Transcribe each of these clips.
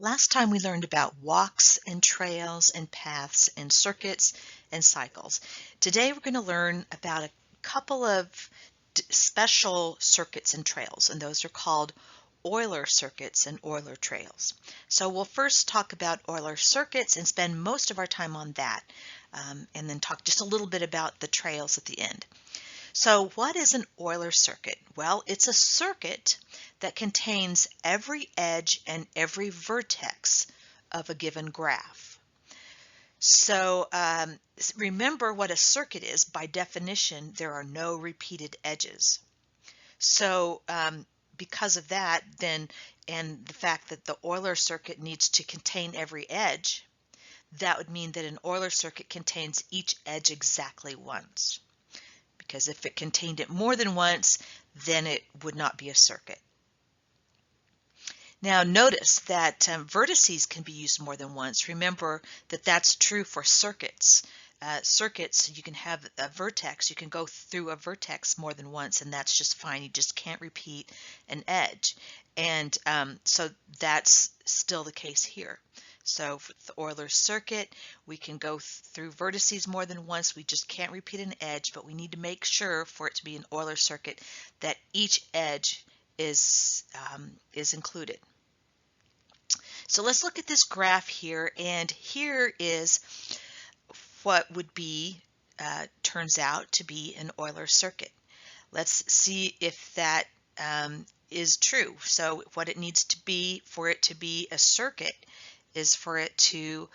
Last time we learned about walks and trails and paths and circuits and cycles. Today we're going to learn about a couple of special circuits and trails, and those are called Euler circuits and Euler trails. So we'll first talk about Euler circuits and spend most of our time on that, and then talk just a little bit about the trails at the end. So what is an Euler circuit? Well, it's a circuit that contains every edge and every vertex of a given graph. So remember what a circuit is. By definition, there are no repeated edges. So because of that, then, and the fact that the Euler circuit needs to contain every edge, that would mean that an Euler circuit contains each edge exactly once. Because if it contained it more than once, then it would not be a circuit. Now notice that vertices can be used more than once. Remember that that's true for circuits. Circuits, you can have a vertex, you can go through a vertex more than once, and that's just fine. You just can't repeat an edge. And so that's still the case here. So for the Euler circuit, we can go through vertices more than once. We just can't repeat an edge, but we need to make sure for it to be an Euler circuit that each edge is included. So let's look at this graph here, and here is what would be, turns out to be an Euler circuit. Let's see if that is true. So what it needs to be for it to be a circuit is for it to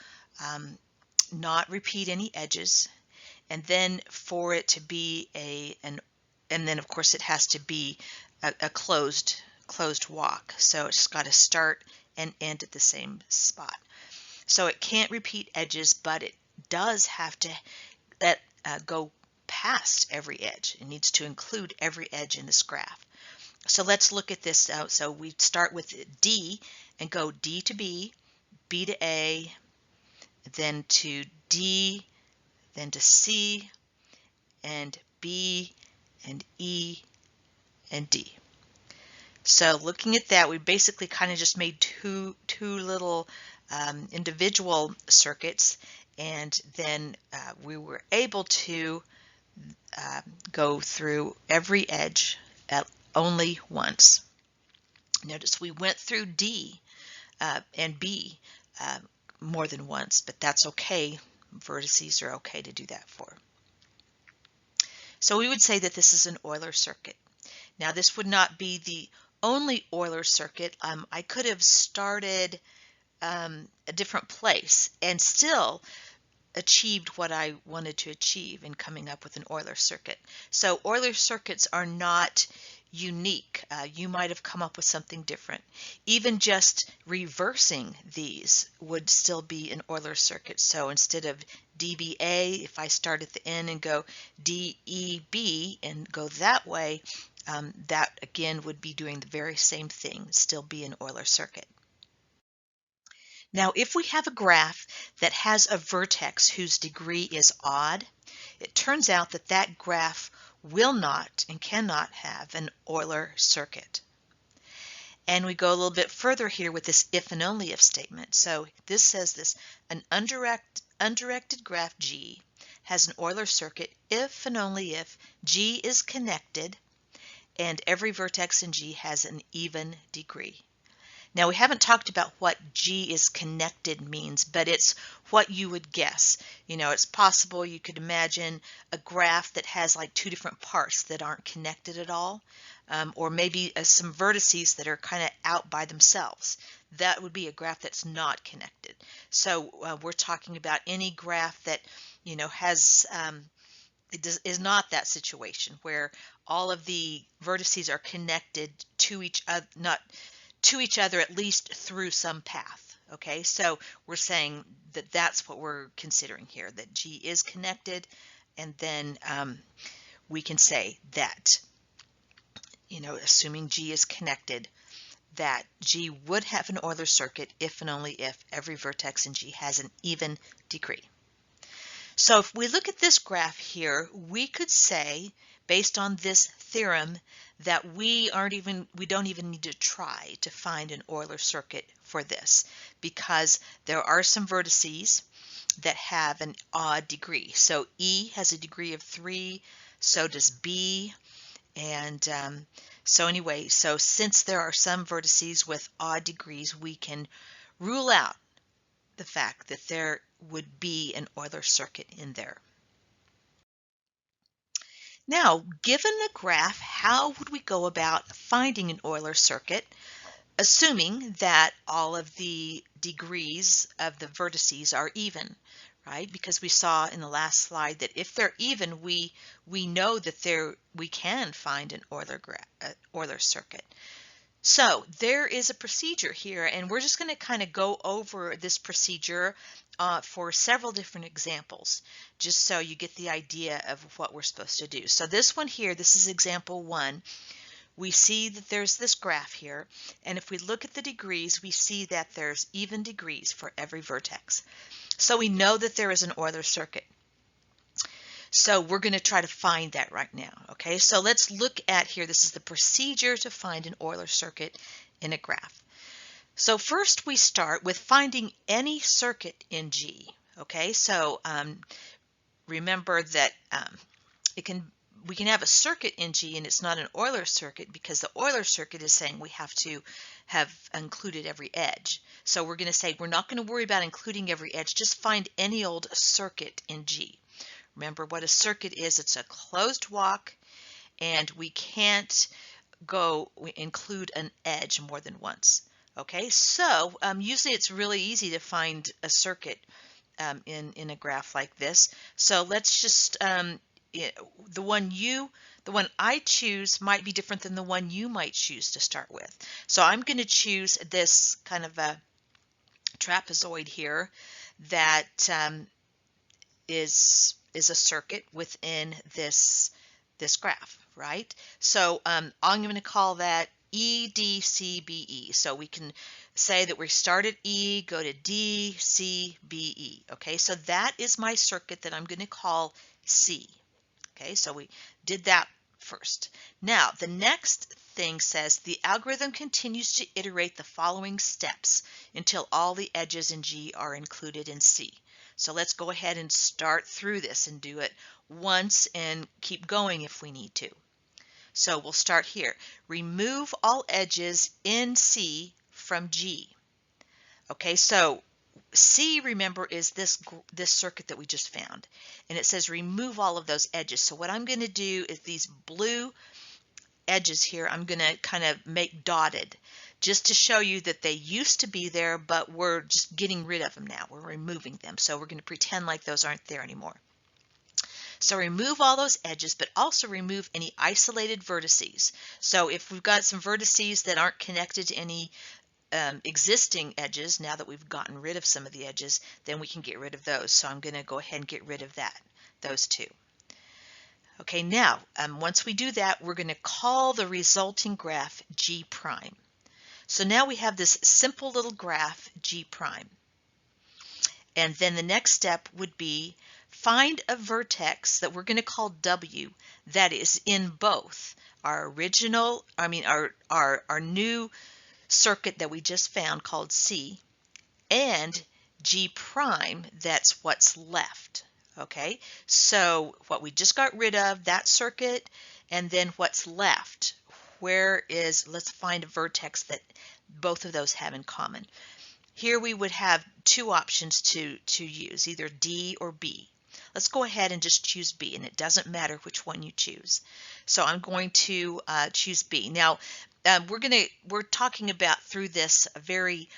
not repeat any edges, and then for it to be and then of course it has to be a closed walk. So it's got to start and end at the same spot. So it can't repeat edges, but it does have to go past every edge. It needs to include every edge in this graph. So let's look at this. So we start with D and go D to B, B to A, then to D, then to C, and B, and E, and D. So looking at that, we basically kind of just made two little individual circuits, and then we were able to go through every edge at only once. Notice we went through D and B more than once, but that's okay. Vertices are okay to do that for. So we would say that this is an Euler circuit. Now this would not be the only Euler circuit. I could have started a different place and still achieved what I wanted to achieve in coming up with an Euler circuit. So Euler circuits are not unique. You might have come up with something different. Even just reversing these would still be an Euler circuit. So instead of DBA, if I start at the end and go DEB and go that way, that again would be doing the very same thing, still be an Euler circuit. Now, if we have a graph that has a vertex whose degree is odd, it turns out that that graph will not and cannot have an Euler circuit. And we go a little bit further here with this if and only if statement. So this says this: an undirected graph G has an Euler circuit if and only if G is connected and every vertex in G has an even degree. Now we haven't talked about what G is connected means, but it's what you would guess. You know, it's possible you could imagine a graph that has like two different parts that aren't connected at all, or maybe some vertices that are kind of out by themselves. That would be a graph that's not connected. So we're talking about any graph that, you know, has is not that situation where all of the vertices are connected to each other, not to each other, at least through some path. Okay, so we're saying that that's what we're considering here, that G is connected, and then we can say that, you know, assuming G is connected, that G would have an Euler circuit if and only if every vertex in G has an even degree. So if we look at this graph here, we could say based on this theorem that we don't even need to try to find an Euler circuit for this, because there are some vertices that have an odd degree. So E has a degree of 3, so does B, and so anyway, so since there are some vertices with odd degrees, we can rule out the fact that there would be an Euler circuit in there. Now, given the graph, how would we go about finding an Euler circuit, assuming that all of the degrees of the vertices are even, right? Because we saw in the last slide that if they're even, we know that we can find an Euler circuit. So there is a procedure here, and we're just going to kind of go over this procedure for several different examples, just so you get the idea of what we're supposed to do. So this one here, this is example 1. We see that there's this graph here, and if we look at the degrees, we see that there's even degrees for every vertex. So we know that there is an Euler circuit. So we're going to try to find that right now. Okay, so let's look at here. This is the procedure to find an Euler circuit in a graph. So first we start with finding any circuit in G. Okay, so remember that we can have a circuit in G and it's not an Euler circuit, because the Euler circuit is saying we have to have included every edge. So we're going to say we're not going to worry about including every edge, just find any old circuit in G. Remember what a circuit is. It's a closed walk, and we can't include an edge more than once. Okay, so usually it's really easy to find a circuit in a graph like this. So let's just the one I choose might be different than the one you might choose to start with. So I'm going to choose this kind of a trapezoid here that is a circuit within this graph, right? So I'm going to call that EDCBE. So we can say that we start at E, go to DCBE. Okay, so that is my circuit that I'm going to call C. Okay, so we did that first. Now, the next thing says the algorithm continues to iterate the following steps until all the edges in G are included in C. So let's go ahead and start through this and do it once and keep going if we need to. So we'll start here. Remove all edges in C from G. Okay, so C, remember, is this circuit that we just found, and it says remove all of those edges. So what I'm going to do is these blue edges here, I'm going to kind of make dotted, just to show you that they used to be there, but we're just getting rid of them now. We're removing them. So we're going to pretend like those aren't there anymore. So remove all those edges, but also remove any isolated vertices. So if we've got some vertices that aren't connected to any existing edges, now that we've gotten rid of some of the edges, then we can get rid of those. So I'm going to go ahead and get rid of those two. Okay, now once we do that, we're going to call the resulting graph G prime. So now we have this simple little graph G prime. And then the next step would be find a vertex that we're going to call W that is in both our new circuit that we just found called C and G prime, that's what's left. Okay, so what we just got rid of, that circuit, and then what's left, let's find a vertex that both of those have in common. Here we would have two options to use, either D or B. Let's go ahead and just choose B, and it doesn't matter which one you choose. So I'm going to choose B. Now we're talking about through this very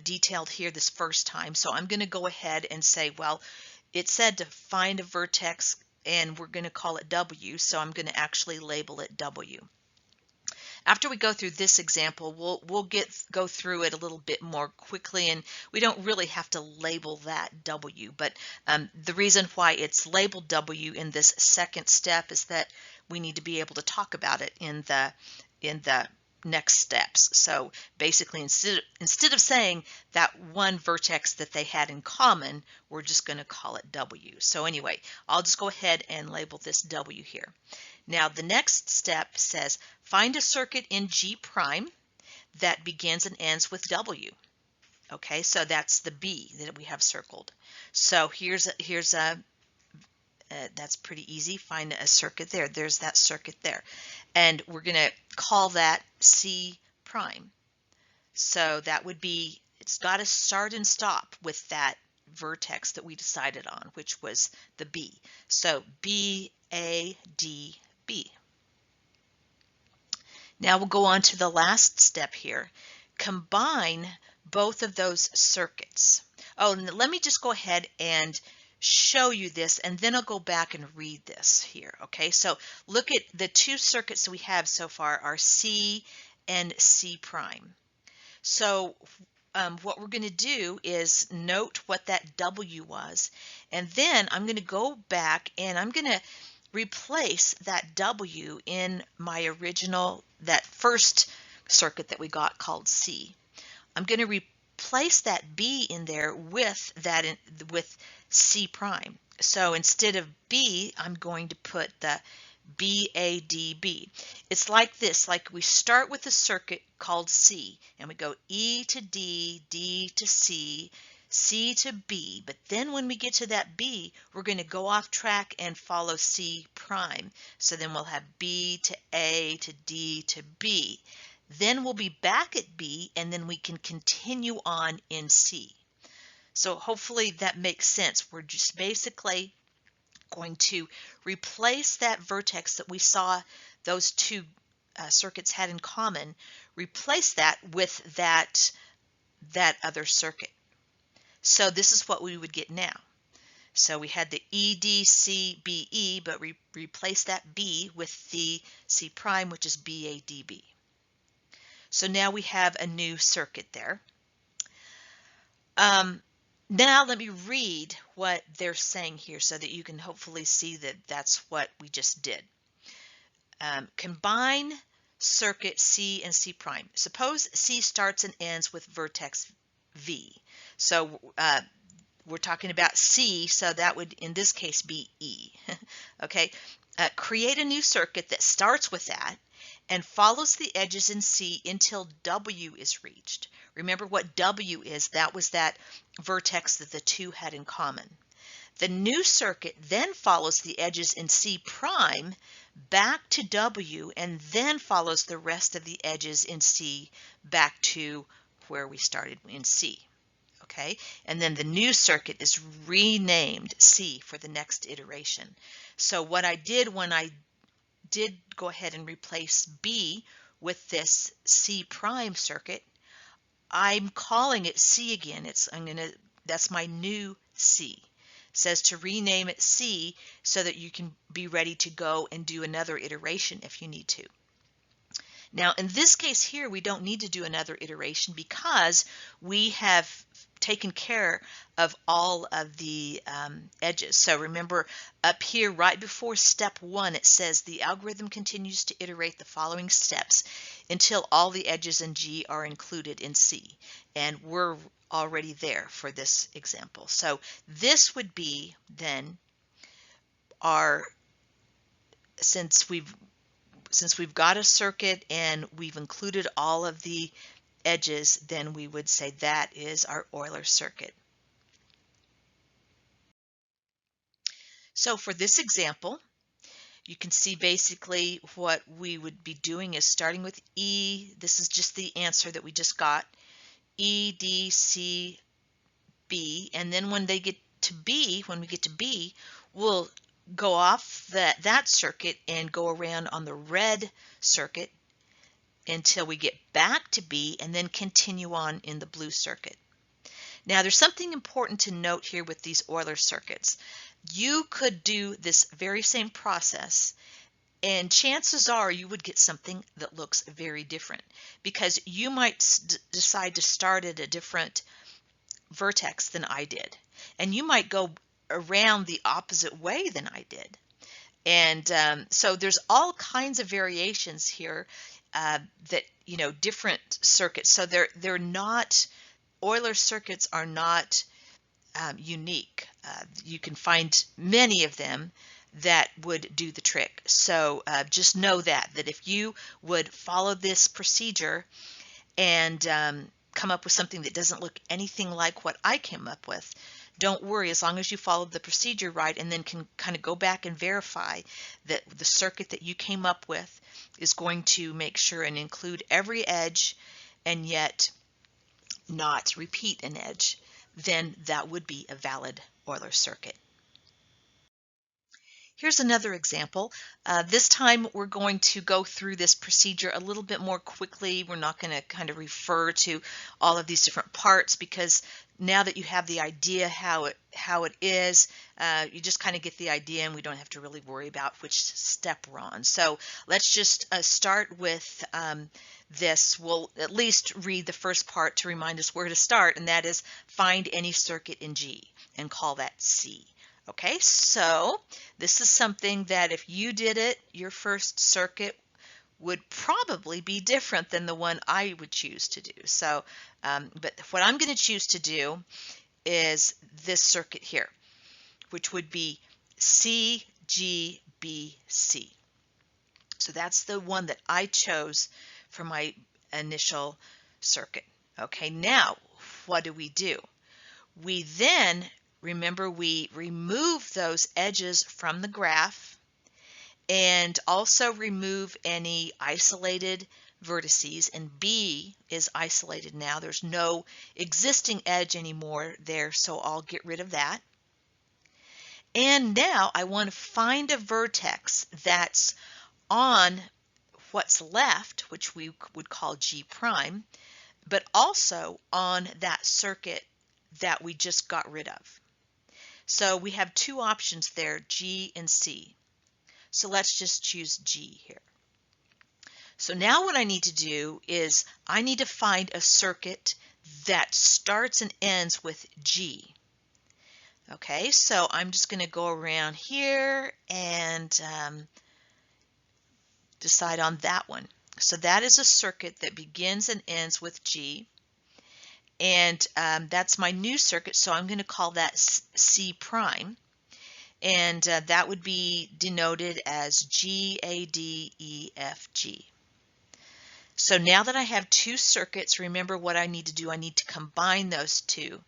detailed here this first time, so I'm going to go ahead and say, well, it said to find a vertex, and we're going to call it W, so I'm going to actually label it W. After we go through this example, we'll go through it a little bit more quickly, and we don't really have to label that W. But the reason why it's labeled W in this second step is that we need to be able to talk about it in the next steps. So basically, instead of saying that one vertex that they had in common, we're just going to call it W. So anyway, I'll just go ahead and label this W here. Now the next step says find a circuit in G prime that begins and ends with W. Okay, so that's the B that we have circled. So here's a that's pretty easy. Find a circuit there. There's that circuit there. And we're going to call that C prime. So that would be, it's got to start and stop with that vertex that we decided on, which was the B. So B, A, D, B. Now we'll go on to the last step here. Combine both of those circuits. Oh, and let me just go ahead and show you this, and then I'll go back and read this here. Okay, so look at the two circuits that we have so far are C and C prime. So what we're going to do is note what that W was, and then I'm going to go back and I'm going to replace that W in my original, that first circuit that we got called C. I'm going to replace that B in there with that with C prime. So instead of B, I'm going to put the BADB. It's like this, like we start with a circuit called C, and we go E to D, D to C, C to B, but then when we get to that B, we're going to go off track and follow C prime. So then we'll have B to A to D to B. Then we'll be back at B, and then we can continue on in C. So hopefully that makes sense. We're just basically going to replace that vertex that we saw those two circuits had in common, replace that with that other circuit. So this is what we would get now. So we had the EDCBE, but we replace that B with the C prime, which is BADB. So now we have a new circuit there. Now let me read what they're saying here so that you can hopefully see that that's what we just did. Combine circuit C and C prime. Suppose C starts and ends with vertex V. So we're talking about C, so that would in this case be E. Okay, create a new circuit that starts with that and follows the edges in C until W is reached. Remember what W is, that was that vertex that the two had in common. The new circuit then follows the edges in C prime back to W and then follows the rest of the edges in C back to where we started in C. Okay, and then the new circuit is renamed C for the next iteration. So what I did when I did go ahead and replace B with this C prime circuit, I'm calling it C again. That's my new C. It says to rename it C so that you can be ready to go and do another iteration if you need to. Now in this case here, we don't need to do another iteration because we have taken care of all of the edges. So remember up here right before step 1, it says the algorithm continues to iterate the following steps until all the edges in G are included in C. And we're already there for this example. So this would be then our, since we've got a circuit and we've included all of the edges, then we would say that is our Euler circuit. So for this example, you can see basically what we would be doing is starting with E. This is just the answer that we just got. E, D, C, B, and then when they get to B, when we get to B, we'll go off that circuit and go around on the red circuit until we get back to B and then continue on in the blue circuit. Now there's something important to note here with these Euler circuits. You could do this very same process and chances are you would get something that looks very different because you might decide to start at a different vertex than I did, and you might go around the opposite way than I did. And so there's all kinds of variations here that, you know, different circuits. So they're not, Euler circuits are not unique. You can find many of them that would do the trick. So just know that if you would follow this procedure and come up with something that doesn't look anything like what I came up with, don't worry, as long as you followed the procedure right and then can kind of go back and verify that the circuit that you came up with is going to make sure and include every edge and yet not repeat an edge, then that would be a valid Euler circuit. Here's another example. This time we're going to go through this procedure a little bit more quickly. We're not going to kind of refer to all of these different parts because now that you have the idea how it is, you just kind of get the idea and we don't have to really worry about which step we're on. So let's just start with this. We'll at least read the first part to remind us where to start, and that is find any circuit in G and call that C. Okay, so this is something that if you did it, your first circuit would probably be different than the one I would choose to do. So, but what I'm going to choose to do is this circuit here, which would be C, G, B, C. So that's the one that I chose for my initial circuit. Okay, now what do? We then, remember, we remove those edges from the graph and also remove any isolated vertices, and B is isolated now. There's no existing edge anymore there, so I'll get rid of that. And now I want to find a vertex that's on what's left, which we would call G prime, but also on that circuit that we just got rid of. So we have two options there, G and C. So let's just choose G here. So now what I need to do is I need to find a circuit that starts and ends with G. Okay, so I'm just going to go around here and decide on that one. So that is a circuit that begins and ends with G. And that's my new circuit, so I'm going to call that C prime. And that would be denoted as G, A, D, E, F, G. So now that I have two circuits, remember what I need to do. I need to combine those two.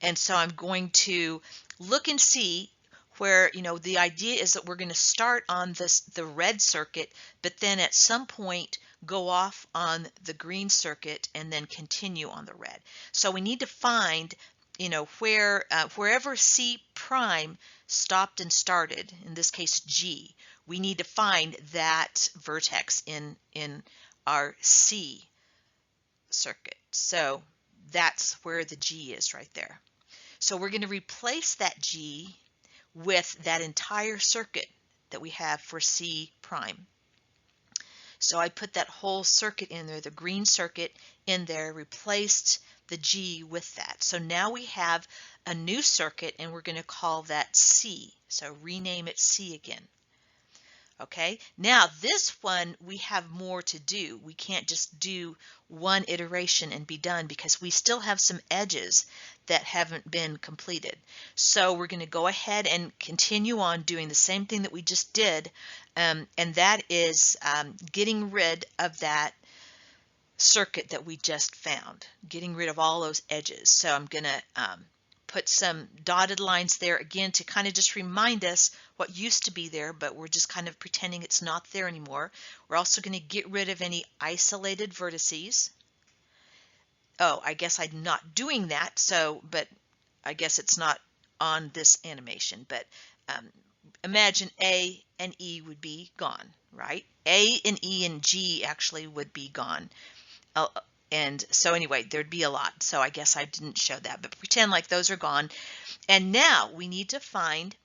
And so I'm going to look and see where, the idea is that we're going to start on the red circuit, but then at some point go off on the green circuit and then continue on the red. So we need to find, wherever C prime stopped and started, in this case G, we need to find that vertex in our C circuit. So that's where the G is right there. So we're going to replace that G with that entire circuit that we have for C prime. So I put that whole circuit in there, the green circuit in there, replaced the G with that. So now we have a new circuit and we're going to call that C. So rename it C again. Okay, now this one we have more to do. We can't just do one iteration and be done because we still have some edges that haven't been completed. So we're going to go ahead and continue on doing the same thing that we just did, and that is getting rid of that circuit that we just found, getting rid of all those edges. So I'm going to put some dotted lines there again to kind of just remind us what used to be there, but we're just kind of pretending it's not there anymore. We're also going to get rid of any isolated vertices. Oh, I guess I'm not doing that, but I guess it's not on this animation, but imagine A and E would be gone, right? A and E and G actually would be gone. And so anyway, there'd be a lot. So I guess I didn't show that, but pretend like those are gone. And now we need to find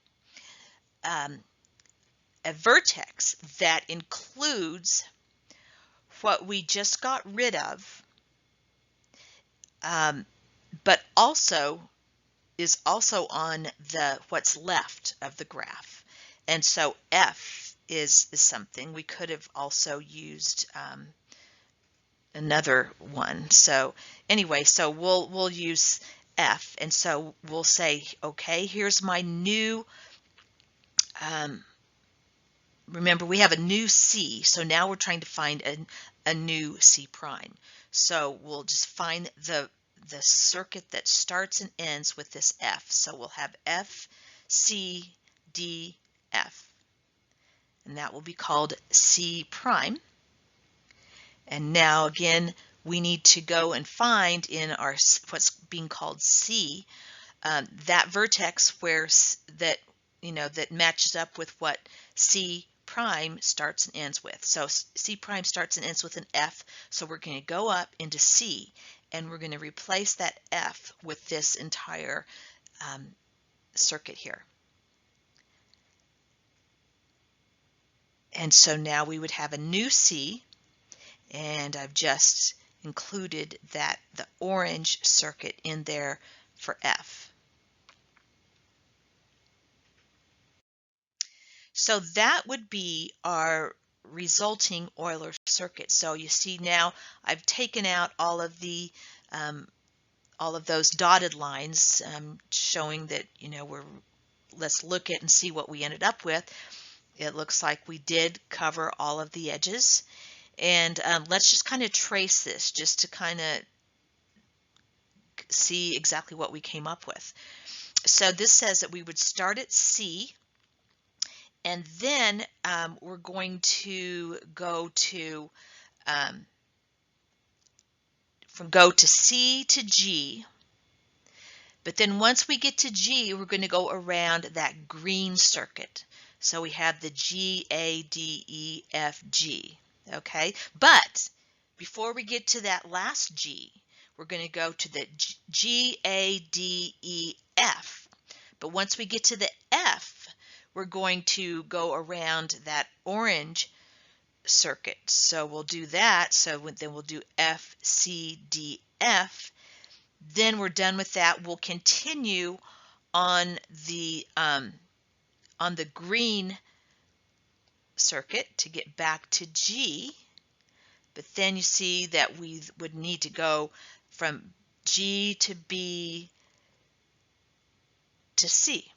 a vertex that includes what we just got rid of, but also is also on what's left of the graph. And so F is something we could have also used. Another one. So anyway, so we'll use F, and so we'll say, okay, here's my new remember we have a new C, so now we're trying to find a new C prime. So we'll just find the circuit that starts and ends with this F. So we'll have F, C, D, F. And that will be called C prime. And now again, we need to go and find in our what's being called C, that vertex where that matches up with what C prime starts and ends with. So C prime starts and ends with an F, so we're going to go up into C, and we're going to replace that F with this entire circuit here. And so now we would have a new C, and I've just included the orange circuit in there for F. So that would be our resulting Euler circuit. So you see now I've taken out all of those dotted lines, showing that let's look at and see what we ended up with. It looks like we did cover all of the edges, and let's just kind of trace this just to kind of see exactly what we came up with. So this says that we would start at C, and then we're going to go to go to C to G. But then once we get to G, we're going to go around that green circuit. So we have the G, A, D, E, F, G. Okay, but before we get to that last G, we're going to go to the G, A, D, E, F. But once we get to the F, we're going to go around that orange circuit. So we'll do that. So then we'll do F, C, D, F. Then we're done with that. We'll continue on the green circuit to get back to G. But then you see that we would need to go from G to B to C.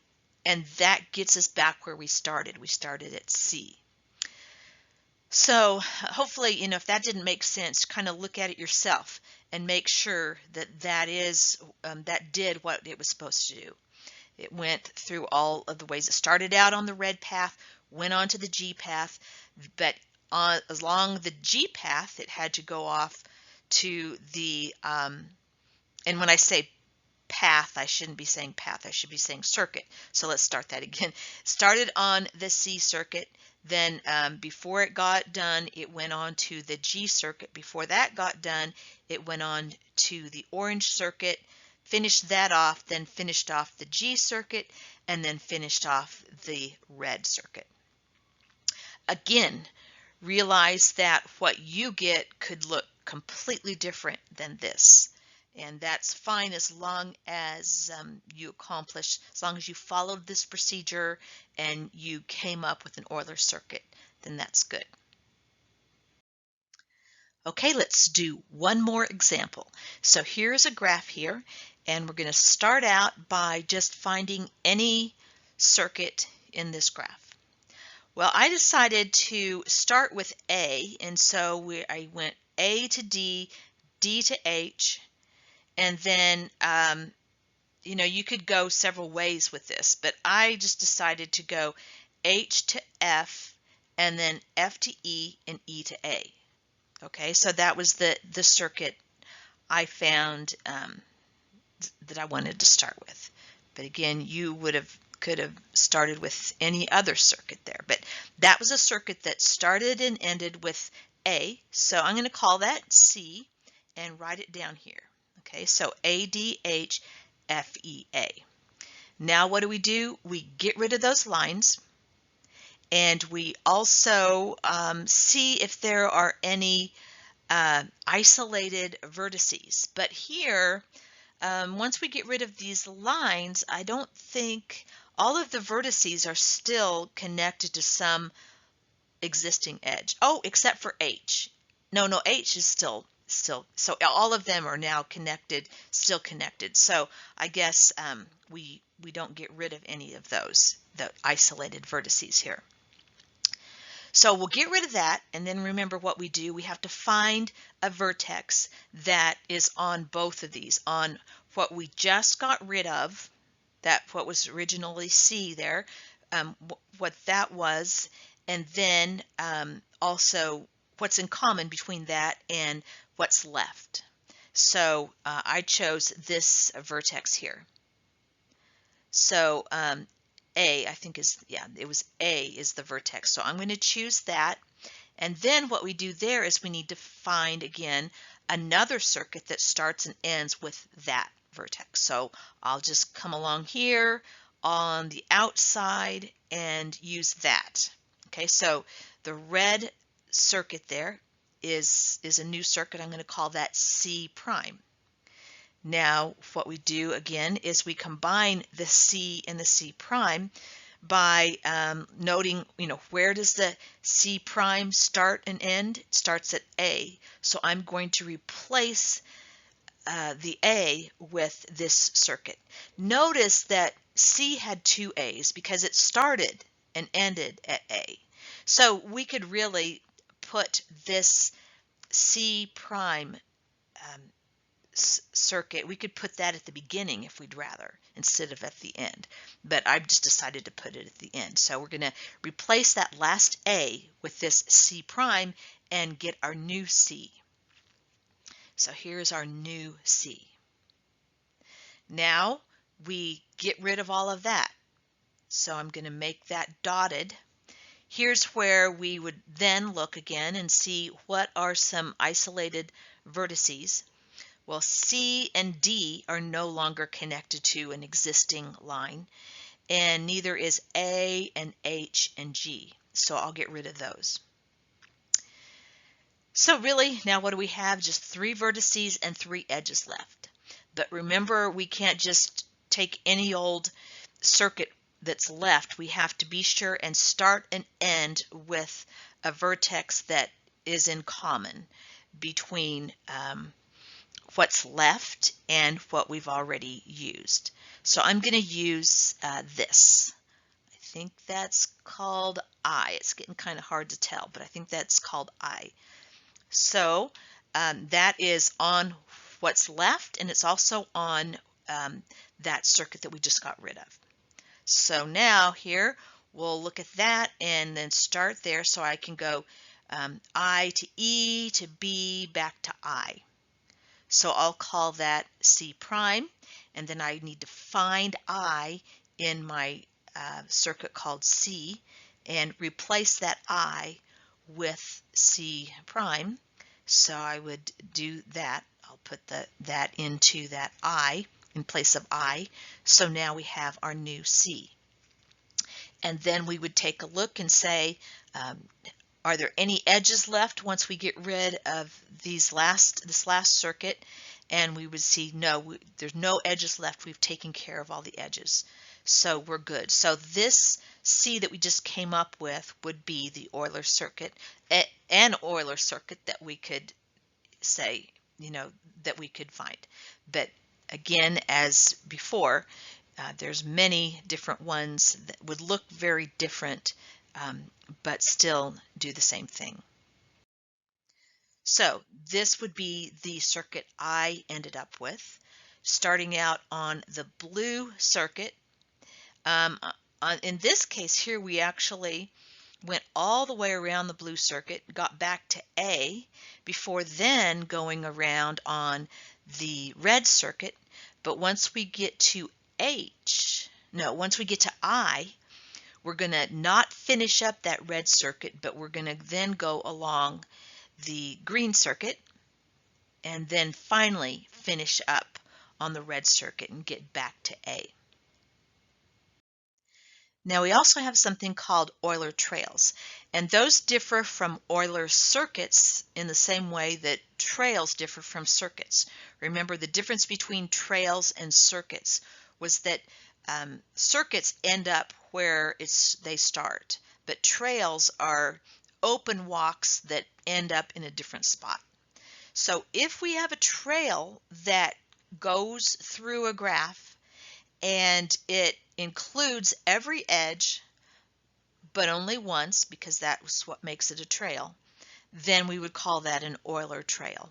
And that gets us back where we started. We started at C. So hopefully, if that didn't make sense, kind of look at it yourself and make sure that that did what it was supposed to do. It went through all of the ways. It started out on the red path, went on to the G path, but along the G path, it had to go off to the, and when I say path, I shouldn't be saying path, I should be saying circuit. So let's start that again. Started on the C circuit, then before it got done, it went on to the G circuit. Before that got done, it went on to the orange circuit, finished that off, then finished off the G circuit, and then finished off the red circuit. Again, realize that what you get could look completely different than this. And that's fine as long as as long as you followed this procedure and you came up with an Euler circuit, then that's good. Okay, let's do one more example. So here's a graph here, and we're going to start out by just finding any circuit in this graph. Well, I decided to start with A, and so I went A to D, D to H, and then, you could go several ways with this, but I just decided to go H to F, and then F to E, and E to A. Okay, so that was the circuit I found that I wanted to start with. But again, you could have started with any other circuit there, but that was a circuit that started and ended with A, so I'm going to call that C and write it down here. Okay, so A, D, H, F, E, A. Now what do? We get rid of those lines, and we also see if there are any isolated vertices. But here, once we get rid of these lines, I don't think all of the vertices are still connected to some existing edge. Oh, except for H. No, H is still, so all of them are now connected, still connected. So I guess we don't get rid of any of those, the isolated vertices here. So we'll get rid of that, and then remember what we do. We have to find a vertex that is on both of these, on what we just got rid of, that what was originally C there, what that was, and then also what's in common between that and what's left. So I chose this vertex here. So A, I think is, yeah, it was A is the vertex. So I'm going to choose that. And then what we do there is we need to find, again, another circuit that starts and ends with that vertex. So I'll just come along here on the outside and use that. Okay, so the red circuit there is a new circuit. I'm going to call that C prime. Now, what we do again is we combine the C and the C prime by noting, where does the C prime start and end? It starts at A. So I'm going to replace the A with this circuit. Notice that C had two A's because it started and ended at A. So we could really put this C prime circuit, we could put that at the beginning if we'd rather, instead of at the end. But I've just decided to put it at the end. So we're going to replace that last A with this C prime and get our new C. So here's our new C. Now we get rid of all of that. So I'm going to make that dotted. Here's where we would then look again and see what are some isolated vertices. Well, C and D are no longer connected to an existing line, and neither is A and H and G. So I'll get rid of those. So really, now what do we have? Just 3 vertices and 3 edges left. But remember, we can't just take any old circuit that's left. We have to be sure and start and end with a vertex that is in common between what's left and what we've already used. So I'm going to use this. I think that's called I. It's getting kind of hard to tell, but I think that's called I. So that is on what's left, and it's also on that circuit that we just got rid of. So now here we'll look at that and then start there, so I can go I to E to B back to I. So I'll call that C prime, and then I need to find I in my circuit called C and replace that I with C prime. So I would do that. I'll put that into that I in place of I. So now we have our new C. And then we would take a look and say, are there any edges left once we get rid of this last circuit? And we would see no, there's no edges left. We've taken care of all the edges. So we're good. So this C that we just came up with would be the Euler circuit, an Euler circuit that we could say, that we could find. But again, as before, there's many different ones that would look very different, but still do the same thing. So this would be the circuit I ended up with, starting out on the blue circuit. In this case here, we actually went all the way around the blue circuit, got back to A, before then going around on the red circuit. But once we get to once we get to I, we're going to not finish up that red circuit, but we're going to then go along the green circuit and then finally finish up on the red circuit and get back to A. Now we also have something called Euler trails, and those differ from Euler circuits in the same way that trails differ from circuits. Remember, the difference between trails and circuits was that circuits end up where they start, but trails are open walks that end up in a different spot. So if we have a trail that goes through a graph and it includes every edge but only once, because that's what makes it a trail, then we would call that an Euler trail.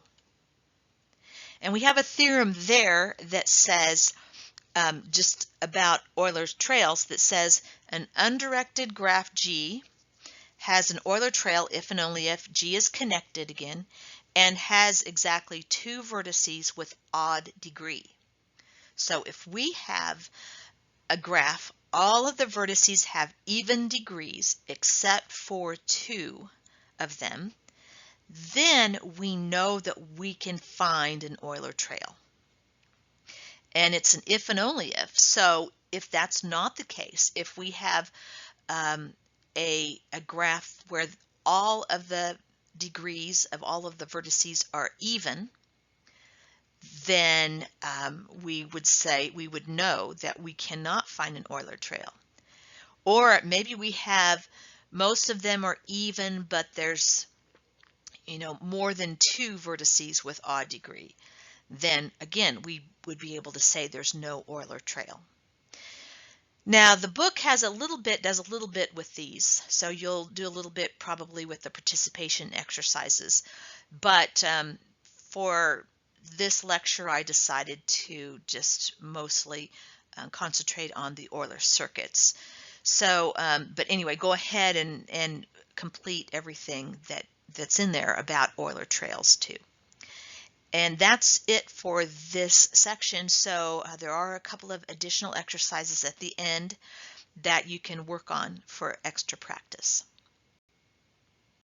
And we have a theorem there that says, just about Euler's trails, that says an undirected graph G has an Euler trail if and only if G is connected again and has exactly two vertices with odd degree. So if we have a graph, all of the vertices have even degrees except for two of them, then we know that we can find an Euler trail. And it's an if and only if. So if that's not the case, if we have a graph where all of the degrees of all of the vertices are even, then we would know that we cannot find an Euler trail. Or maybe we have most of them are even, but there's more than two vertices with odd degree. Then again, we would be able to say there's no Euler trail. Now the book does a little bit with these, so you'll do a little bit probably with the participation exercises, but for this lecture I decided to just mostly concentrate on the Euler circuits. So, but anyway, go ahead and complete everything that's in there about Euler trails too. And that's it for this section. So there are a couple of additional exercises at the end that you can work on for extra practice.